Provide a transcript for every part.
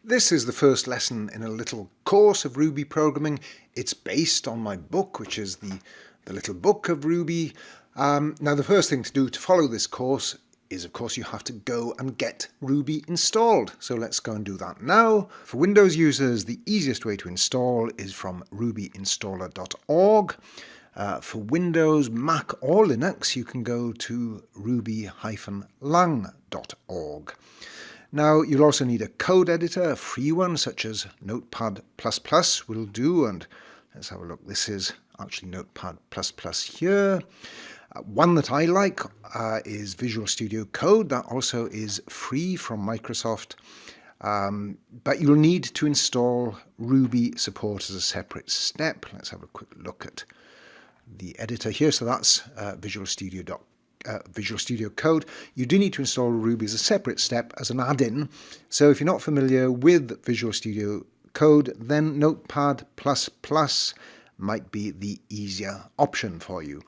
This is the first lesson in a little course of Ruby programming. It's based on my book, which is the Little Book of Ruby. Now the first thing to do to follow this course is, of course, you have to go and get Ruby installed. So let's go and do that now. For Windows users, the easiest way to install is from rubyinstaller.org. For Windows, Mac or Linux, you can go to ruby-lang.org. Now, you'll also need a code editor, a free one, such as Notepad++ will do. And let's have a look. This is actually Notepad++ here. One that I like is Visual Studio Code. That also is free from Microsoft. But you'll need to install Ruby support as a separate step. Let's have a quick look at the editor here. So that's Visual Studio Code. You do need to install Ruby as a separate step, as an add-in. So if you're not familiar with Visual Studio Code, then Notepad++ might be the easier option for you.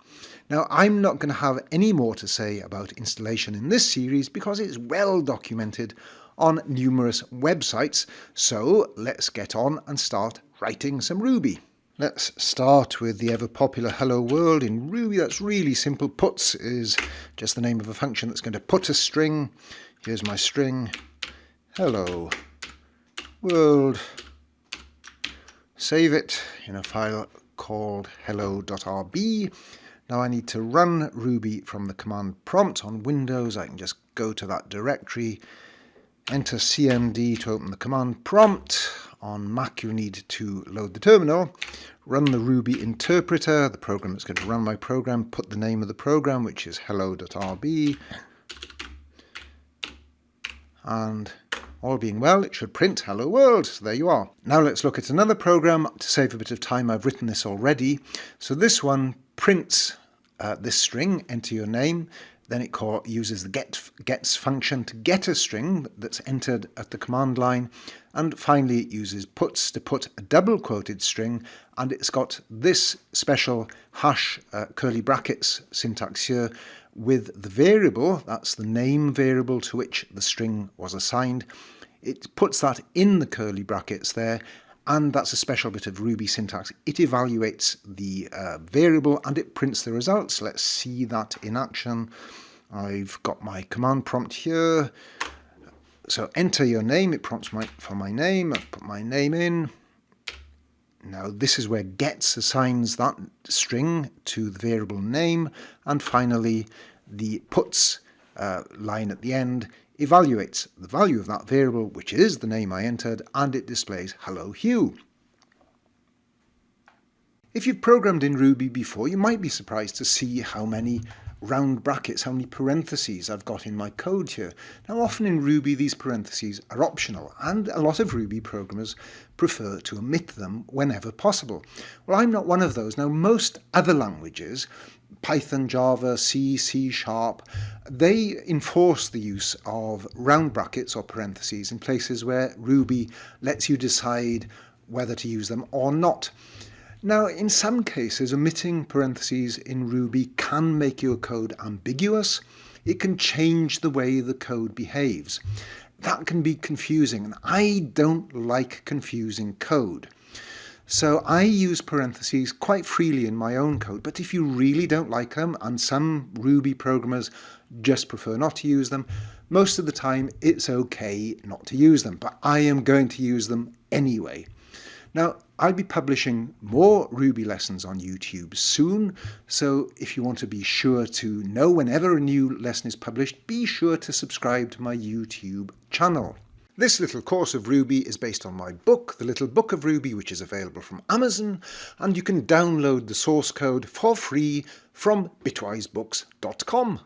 Now, I'm not going to have any more to say about installation in this series because it's well documented on numerous websites. So let's get on and start writing some Ruby. Let's start with the ever-popular Helloworld in Ruby. That's really simple. Puts is just the name of a function that's going to put a string. Here's my string. Hello world. Save it in a file called hello.rb. Now I need to run Ruby from the command prompt. On Windows, I can just go to that directory, enter cmd to open the command prompt. On Mac, you'll need to load the terminal, run the Ruby interpreter, the program that's going to run my program, put the name of the program, which is hello.rb, and all being well, it should print hello world. So there you are. Now let's look at another program. To save a bit of time, I've written this already. So this one prints this string, enter your name. Then it uses the gets function to get a string that's entered at the command line. And finally, it uses puts to put a double quoted string. And it's got this special hash curly brackets syntax here with the variable. That's the name variable to which the string was assigned. It puts that in the curly brackets there. And that's a special bit of Ruby syntax. It evaluates the variable and it prints the results. Let's see that in action. I've got my command prompt here. So enter your name. It prompts for my name. I put my name in. Now this is where gets assigns that string to the variable name. And finally, the puts line at the end evaluates the value of that variable, which is the name I entered, and it displays hello Hugh. If you've programmed in Ruby before, you might be surprised to see how many round brackets, how many parentheses I've got in my code here. Now often in Ruby these parentheses are optional, and a lot of Ruby programmers prefer to omit them whenever possible. Well, I'm not one of those. Now most other languages, Python, Java, C, C#, they enforce the use of round brackets or parentheses in places where Ruby lets you decide whether to use them or not. Now, in some cases, omitting parentheses in Ruby can make your code ambiguous. It can change the way the code behaves. That can be confusing, and I don't like confusing code. So I use parentheses quite freely in my own code, but if you really don't like them, and some Ruby programmers just prefer not to use them, most of the time it's okay not to use them, but I am going to use them anyway. Now, I'll be publishing more Ruby lessons on YouTube soon, so if you want to be sure to know whenever a new lesson is published, be sure to subscribe to my YouTube channel. This little course of Ruby is based on my book, The Little Book of Ruby, which is available from Amazon, and you can download the source code for free from bitwisebooks.com.